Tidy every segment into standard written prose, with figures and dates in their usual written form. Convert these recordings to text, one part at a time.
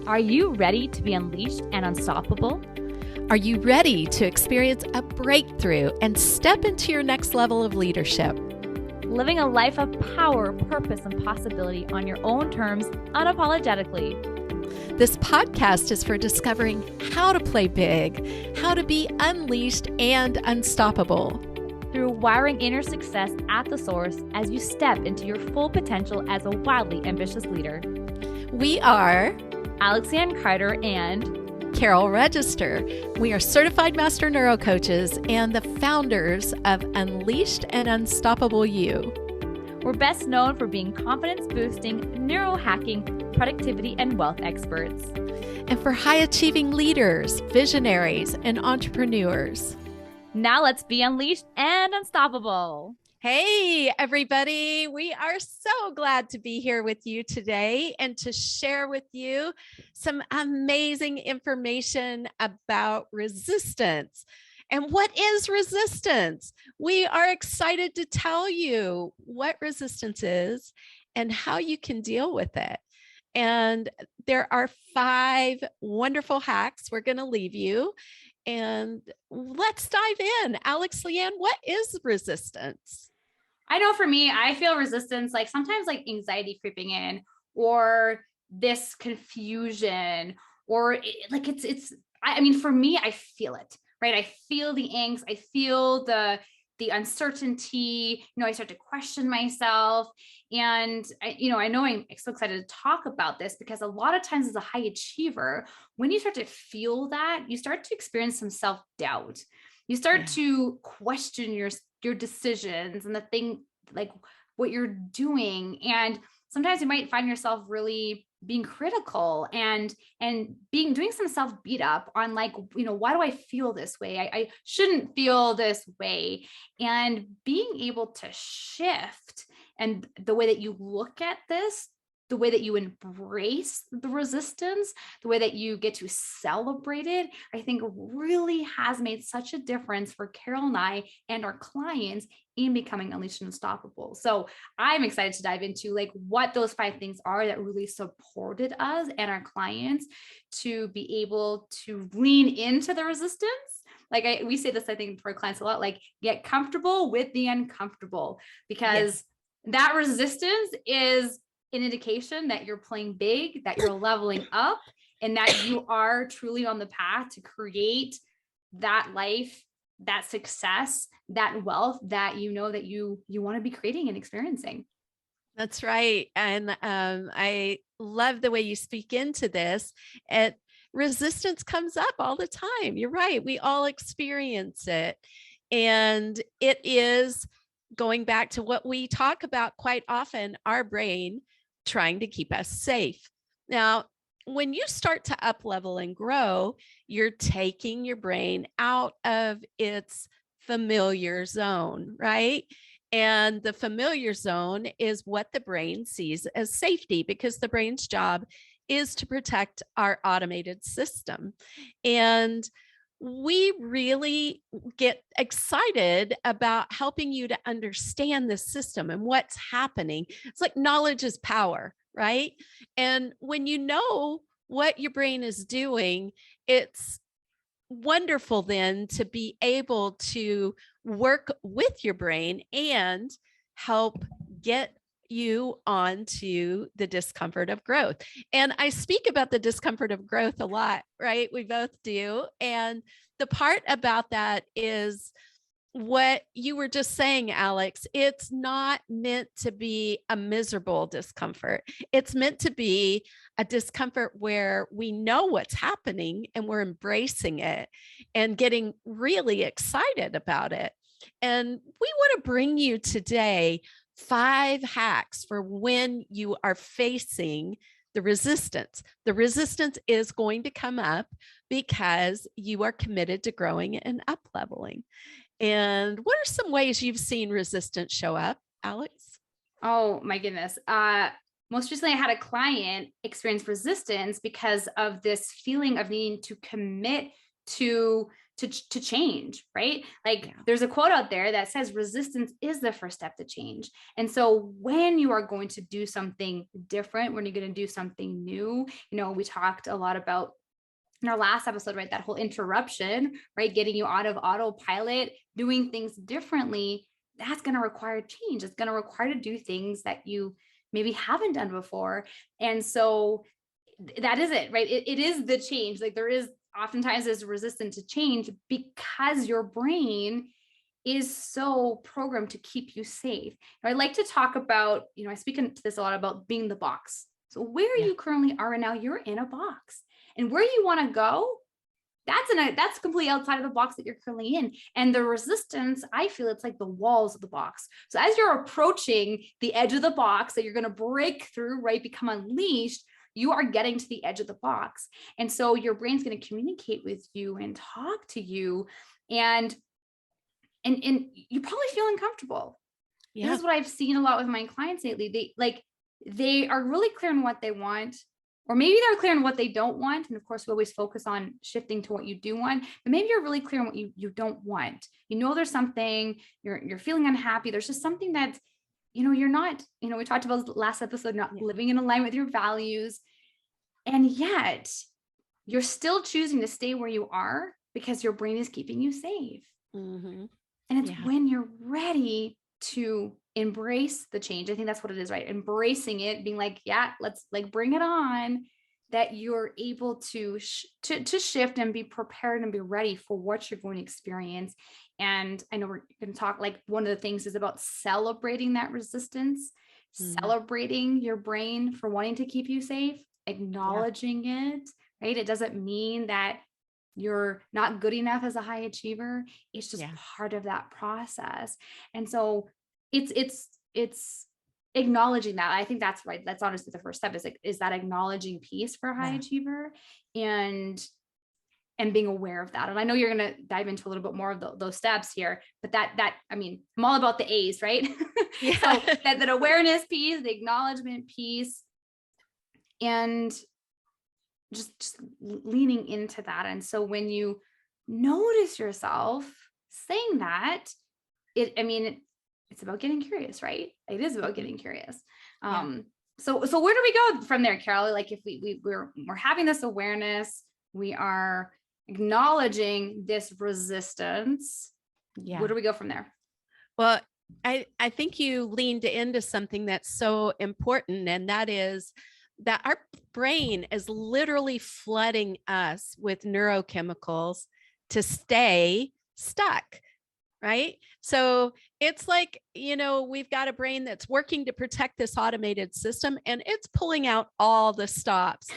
Are you ready to be unleashed and unstoppable? Are you ready to experience a breakthrough and step into your next level of leadership? Living a life of power, purpose, and possibility on your own terms, unapologetically. This podcast is for discovering how to play big, how to be unleashed and unstoppable. Through wiring inner success at the source as you step into your full potential as a wildly ambitious leader. We are Alexanne Carter and Carol Register. We are certified Master Neurocoaches and the founders of Unleashed and Unstoppable You. We're best known for being confidence-boosting, neurohacking, productivity, and wealth experts. And for high-achieving leaders, visionaries, and entrepreneurs. Now let's be unleashed and unstoppable. Hey, everybody. We are so glad to be here with you today and to share with you some amazing information about resistance. And what is resistance? We are excited to tell you what resistance is and how you can deal with it. And there are 5 wonderful hacks we're going to leave you. And let's dive in. Alex Leanne, what is resistance? I know for me, I feel resistance, like sometimes like anxiety creeping in or this confusion or for me, I feel it, right? I feel the angst. I feel the uncertainty, I start to question myself. And I know I'm so excited to talk about this because a lot of times as a high achiever, when you start to feel that, you start to experience some self-doubt. You start to question your decisions and the thing, like what you're doing. And sometimes you might find yourself really being critical and doing some self beat up on like, why do I feel this way? I shouldn't feel this way. And being able to shift and the way that you look at this, the way that you embrace the resistance, the way that you get to celebrate it, I think really has made such a difference for Carol and I and our clients in becoming unleashed and unstoppable. So I'm excited to dive into like what those 5 things are that really supported us and our clients to be able to lean into the resistance. Like we say this, I think, for our clients a lot, like get comfortable with the uncomfortable, because that resistance is an indication that you're playing big, that you're leveling up, and that you are truly on the path to create that life, that success, that wealth that that you want to be creating and experiencing. That's right. And I love the way you speak into this. Resistance comes up all the time. You're right. We all experience it. And it is going back to what we talk about quite often, our brain trying to keep us safe. Now, when you start to up level and grow, you're taking your brain out of its familiar zone, right? And the familiar zone is what the brain sees as safety, because the brain's job is to protect our automated system. And we really get excited about helping you to understand this system and what's happening. It's like knowledge is power, right? And when you know what your brain is doing, it's wonderful then to be able to work with your brain and help get you onto the discomfort of growth. And I speak about the discomfort of growth a lot, right? We both do. And the part about that is what you were just saying, Alex. It's not meant to be a miserable discomfort. It's meant to be a discomfort where we know what's happening and we're embracing it and getting really excited about it. And we want to bring you today 5 hacks for when you are facing the resistance. The resistance is going to come up because you are committed to growing and up leveling. And what are some ways you've seen resistance show up, Alex? Oh my goodness. Most recently, I had a client experience resistance because of this feeling of needing to commit to to change, right? Like there's a quote out there that says resistance is the first step to change. And so when you are going to do something different, when you're going to do something new, we talked a lot about in our last episode, right? That whole interruption, right? Getting you out of autopilot, doing things differently, that's going to require change. It's going to require to do things that you maybe haven't done before. And so that is it, right? It is the change. Like there is oftentimes is resistant to change because your brain is so programmed to keep you safe. And I like to talk about, I speak into this a lot about being the box. So where you currently are right now, you're in a box, and where you want to go, that's completely outside of the box that you're currently in. And the resistance, I feel it's like the walls of the box. So as you're approaching the edge of the box that you're going to break through, right, become unleashed, you are getting to the edge of the box. And so your brain's going to communicate with you and talk to you, and you probably feel uncomfortable. Yeah. This is what I've seen a lot with my clients lately. They are really clear on what they want, or maybe they're clear on what they don't want. And of course, we always focus on shifting to what you do want, but maybe you're really clear on what you don't want. There's something, you're feeling unhappy. There's just something that, you're not, we talked about last episode, not living in alignment with your values. And yet you're still choosing to stay where you are because your brain is keeping you safe. Mm-hmm. And it's when you're ready to embrace the change. I think that's what it is, right? Embracing it, being like, let's bring it on, that you're able to shift and be prepared and be ready for what you're going to experience. And I know we're going to talk, like one of the things is about celebrating that resistance, celebrating your brain for wanting to keep you safe, acknowledging it, right? It doesn't mean that you're not good enough as a high achiever. It's just part of that process. And so it's acknowledging that. I think that's right. That's honestly the first step, is that acknowledging piece for a high achiever, and being aware of that. And I know you're going to dive into a little bit more of those steps here, but I'm all about the A's, right? So that awareness piece, the acknowledgement piece, and just leaning into that. And so when you notice yourself saying that, it's about getting curious, right? It is about getting curious. So where do we go from there, Carol? Like if we're having this awareness, we are acknowledging this resistance. Where do we go from there? Well, I think you leaned into something that's so important, and that is that our brain is literally flooding us with neurochemicals to stay stuck, right? So it's like, we've got a brain that's working to protect this automated system, and it's pulling out all the stops.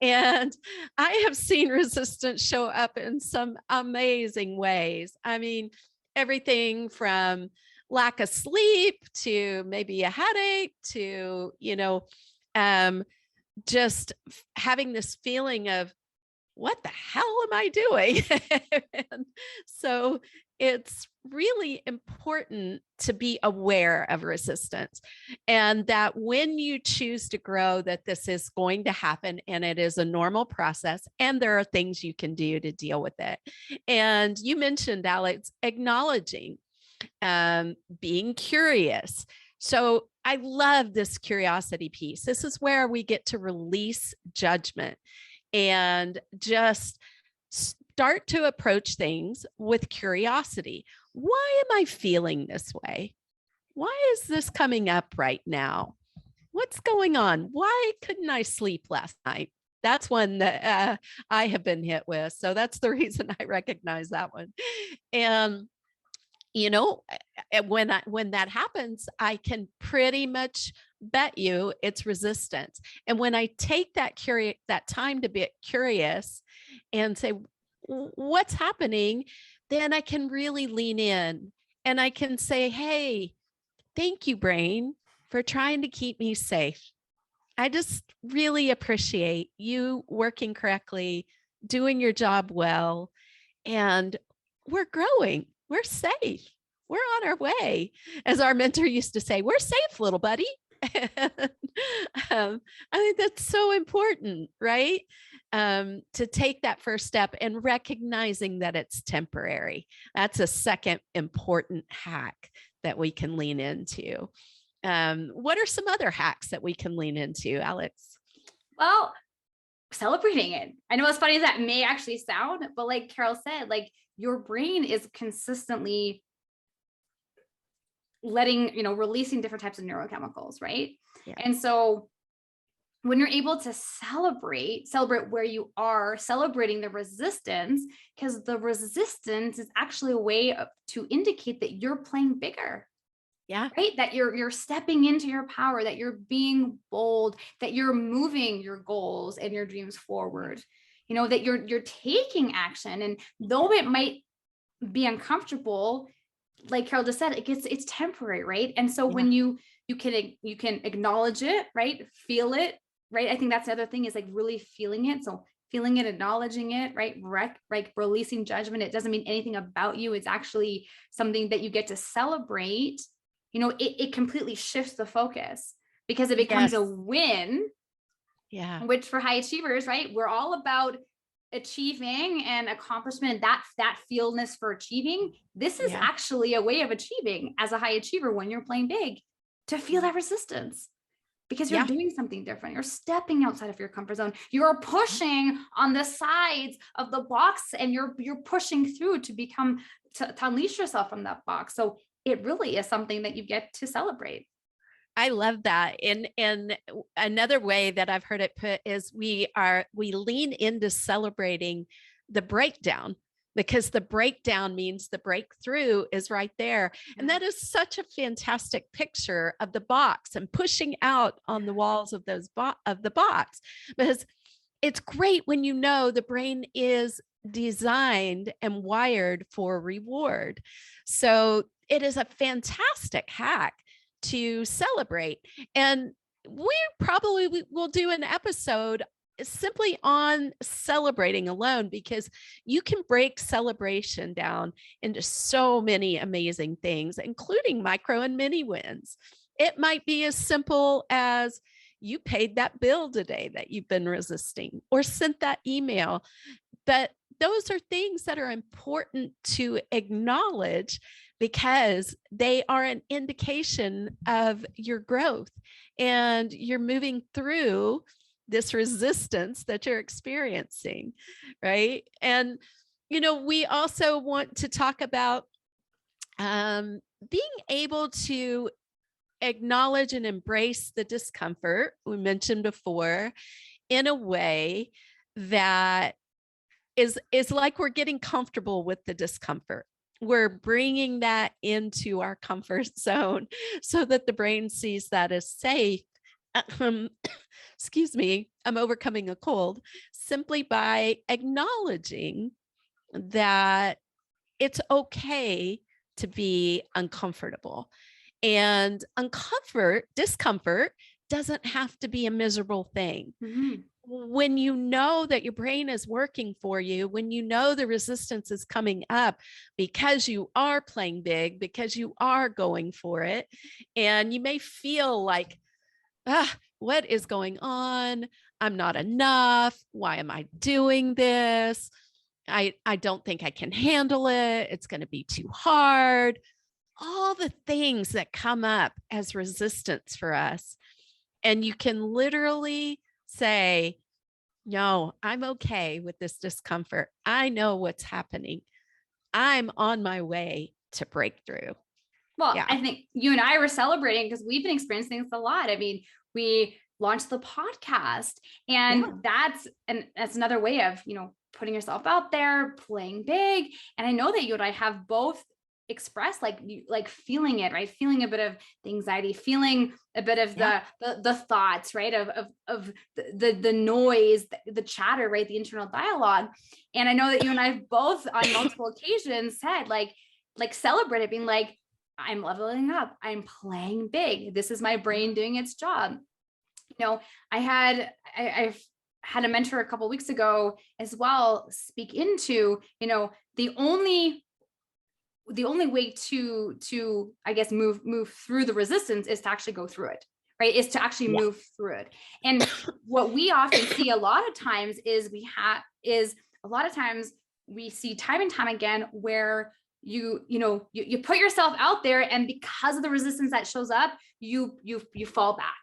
And I have seen resistance show up in some amazing ways. I mean, everything from lack of sleep to maybe a headache to, just having this feeling of, what the hell am I doing? And so it's really important to be aware of resistance, and that when you choose to grow, that this is going to happen, and it is a normal process, and there are things you can do to deal with it. And you mentioned, Alex, acknowledging, being curious. So I love this curiosity piece. This is where we get to release judgment and just start to approach things with curiosity. Why am I feeling this way? Why is this coming up right now? What's going on? Why couldn't I sleep last night? That's one that I have been hit with. So that's the reason I recognize that one. And when that happens, I can pretty much bet you it's resistance. And when I take that time to be curious and say, what's happening, then I can really lean in, and I can say, hey, thank you, brain, for trying to keep me safe. I just really appreciate you working correctly, doing your job well, and we're growing. We're safe. We're on our way. As our mentor used to say, we're safe, little buddy. I think that's so important, right? To take that first step and recognizing that it's temporary. That's a second important hack that we can lean into. What are some other hacks that we can lean into, Alex? Well, celebrating it. I know as funny as that may actually sound, but like Carol said, like your brain is consistently releasing different types of neurochemicals, right? Yeah. And so when you're able to celebrate where you are, celebrating the resistance, because the resistance is actually a way to indicate that you're playing bigger. Yeah. Right? That you're stepping into your power, that you're being bold, that you're moving your goals and your dreams forward, that you're taking action. And though it might be uncomfortable, like Carol just said, it's temporary, right? And so when you can acknowledge it, right? Feel it, right? I think that's the other thing, is like really feeling it. So feeling it, acknowledging it, right? Like releasing judgment. It doesn't mean anything about you. It's actually something that you get to celebrate. It completely shifts the focus, because it becomes a win. Yeah. Which for high achievers, right? We're all about achieving and accomplishment, that feelness for achieving. This is actually a way of achieving as a high achiever when you're playing big, to feel that resistance, because you're doing something different. You're stepping outside of your comfort zone. You're pushing on the sides of the box, and you're pushing through to unleash yourself from that box. So it really is something that you get to celebrate. I love that. And another way that I've heard it put is we lean into celebrating the breakdown, because the breakdown means the breakthrough is right there. And that is such a fantastic picture of the box and pushing out on the walls of the box, because it's great when the brain is designed and wired for reward. So it is a fantastic hack to celebrate. And we will do an episode simply on celebrating alone, because you can break celebration down into so many amazing things, including micro and mini wins. It might be as simple as you paid that bill today that you've been resisting, or sent that email. But those are things that are important to acknowledge, because they are an indication of your growth, and you're moving through this resistance that you're experiencing, right? And, we also want to talk about being able to acknowledge and embrace the discomfort we mentioned before, in a way that is like we're getting comfortable with the discomfort. We're bringing that into our comfort zone so that the brain sees that as safe. Excuse me, I'm overcoming a cold, simply by acknowledging that it's okay to be uncomfortable. And discomfort doesn't have to be a miserable thing. Mm-hmm. When you know that your brain is working for you, when you know the resistance is coming up because you are playing big, because you are going for it, and you may feel like, what is going on? I'm not enough. Why am I doing this? I don't think I can handle it. It's going to be too hard. All the things that come up as resistance for us. And you can literally say, no, I'm okay with this discomfort. I know what's happening. I'm on my way to breakthrough. Well, I think you and I were celebrating because we've been experiencing this a lot. I mean, we launched the podcast, and that's another way of, putting yourself out there, playing big. And I know that you and I have both expressed like feeling it, right? Feeling a bit of the anxiety, feeling a bit of the thoughts, right? Of the noise, the chatter, right? The internal dialogue. And I know that you and I have both on multiple occasions said like celebrated, being like, I'm leveling up, I'm playing big. This is my brain doing its job. I've had a mentor a couple of weeks ago as well speak into, the only way to I guess move through the resistance is to actually go through it, right? Is to actually move through it. And what we often see a lot of times is we see time and time again where you put yourself out there, and because of the resistance that shows up, you fall back,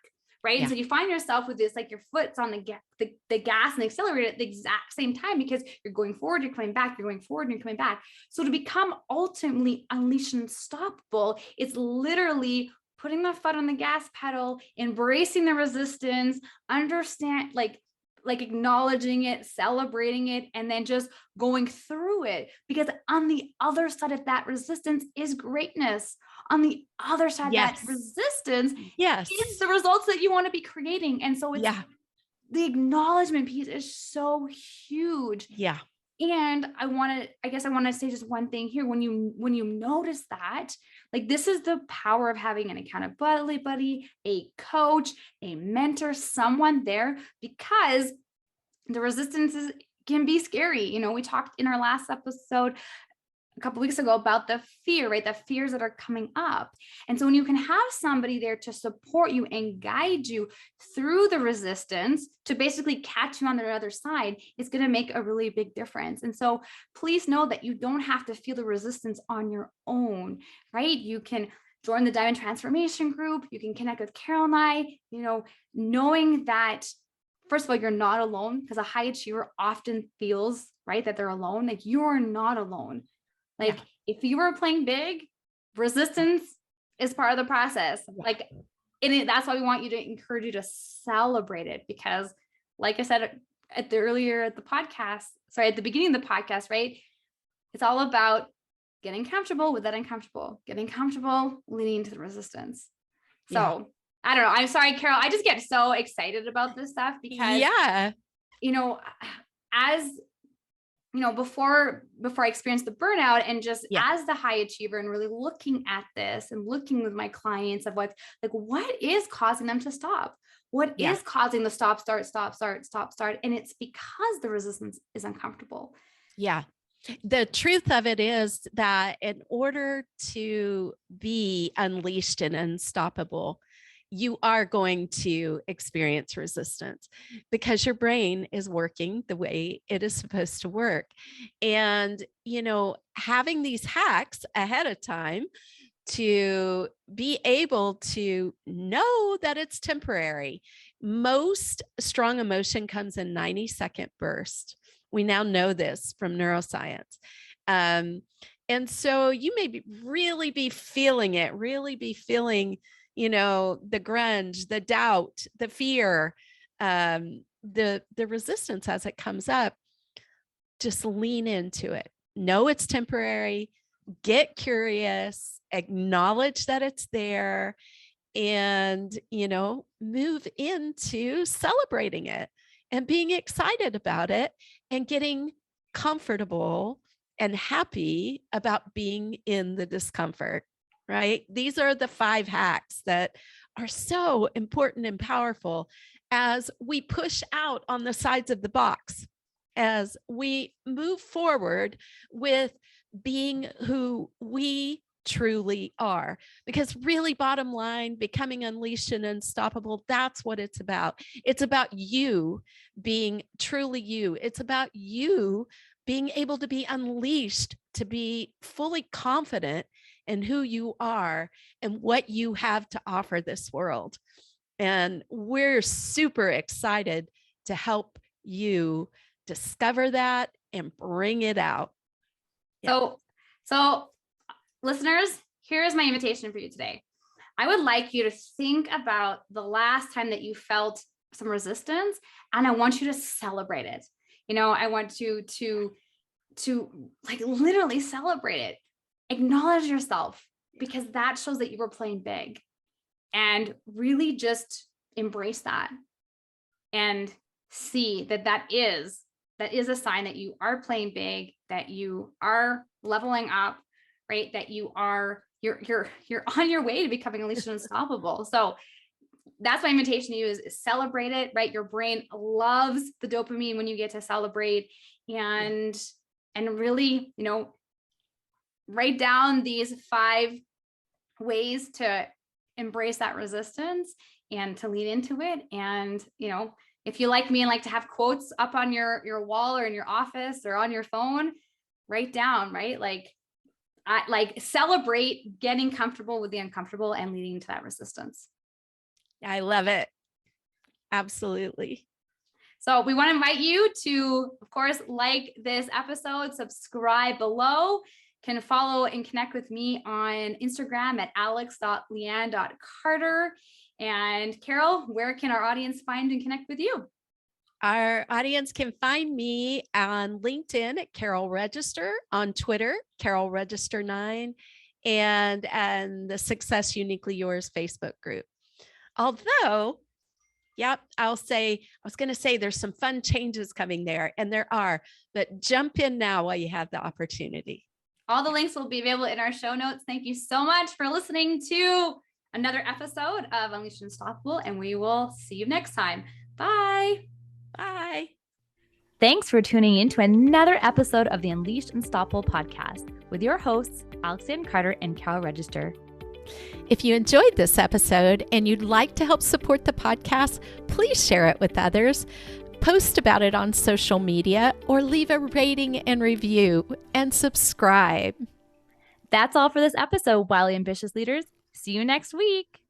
right? And so you find yourself with this, like your foot's on the gas and the accelerator at the exact same time, because you're going forward, you're coming back, you're going forward, and you're coming back. So to become ultimately unleashed and unstoppable, it's literally putting the foot on the gas pedal, embracing the resistance, understand, like acknowledging it, celebrating it, and then just going through it. Because on the other side of that resistance is greatness. On the other side of that resistance is the results that you want to be creating. And so it's the acknowledgement piece is so huge. Yeah. And I want to say just one thing here. When you notice that, like, this is the power of having an accountability buddy, a coach, a mentor, someone there, because the resistances can be scary. You know, we talked in our last episode a couple of weeks ago about the fear, right? The fears that are coming up. And so when you can have somebody there to support you and guide you through the resistance to basically catch you on the other side, it's going to make a really big difference. And so please know that you don't have to feel the resistance on your own, right? You can join the Diamond Transformation Group. You can connect with Carol and I, knowing that, first of all, you're not alone, because a high achiever often feels, right, that they're alone. Like, you're not alone. Like, if you were playing big, resistance is part of the process. Like, that's why we want you to encourage you to celebrate it, because, like I said at the beginning of the podcast, right? It's all about getting comfortable with that uncomfortable, getting comfortable leaning into the resistance. So I don't know. I'm sorry, Carol. I just get so excited about this stuff because, before I experienced the burnout, and just as the high achiever, and really looking at this and looking with my clients of what is causing them to stop? What is causing the stop, start? And it's because the resistance is uncomfortable. Yeah. The truth of it is that in order to be unleashed and unstoppable, you are going to experience resistance, because your brain is working the way it is supposed to work. And, having these hacks ahead of time to be able to know that it's temporary. Most strong emotion comes in 90-second bursts. We now know this from neuroscience. And so you may really be feeling it, the grunge, the doubt, the fear, the resistance as it comes up. Just lean into it. Know it's temporary. Get curious. Acknowledge that it's there, and move into celebrating it and being excited about it and getting comfortable and happy about being in the discomfort. Right? These are the 5 hacks that are so important and powerful as we push out on the sides of the box, as we move forward with being who we truly are. Because really, bottom line, becoming unleashed and unstoppable, that's what it's about. It's about you being truly you. It's about you being able to be unleashed, to be fully confident in who you are and what you have to offer this world. And we're super excited to help you discover that and bring it out. So listeners, here's my invitation for you today. I would like you to think about the last time that you felt some resistance, and I want you to celebrate it. I want you to like literally celebrate it. Acknowledge yourself, because that shows that you were playing big, and really just embrace that and see that is a sign that you are playing big, that you are leveling up, right? That you're on your way to becoming unleashed and unstoppable. So that's my invitation to you, is celebrate it, right? Your brain loves the dopamine when you get to celebrate, and really, write down these 5 ways to embrace that resistance and to lean into it. And, you know, if you like me and like to have quotes up on your wall or in your office or on your phone, write down, right? Like celebrate getting comfortable with the uncomfortable and leading to that resistance. I love it. Absolutely. So we want to invite you to, of course, like this episode, subscribe below, can follow and connect with me on Instagram at alex.leanne.carter. And Carol, where can our audience find and connect with you? Our audience can find me on LinkedIn at Carol Register, on Twitter, Carol Register 9, and the Success Uniquely Yours Facebook group. Although, yep, I was going to say there's some fun changes coming there, and there are, but jump in now while you have the opportunity. All the links will be available in our show notes. Thank you so much for listening to another episode of Unleashed Unstoppable, and we will see you next time. Bye. Bye. Thanks for tuning in to another episode of the Unleashed Unstoppable podcast with your hosts, Alexandra Carter and Carol Register. If you enjoyed this episode and you'd like to help support the podcast, please share it with others, post about it on social media, or leave a rating and review, and subscribe. That's all for this episode, Wildly Ambitious Leaders. See you next week.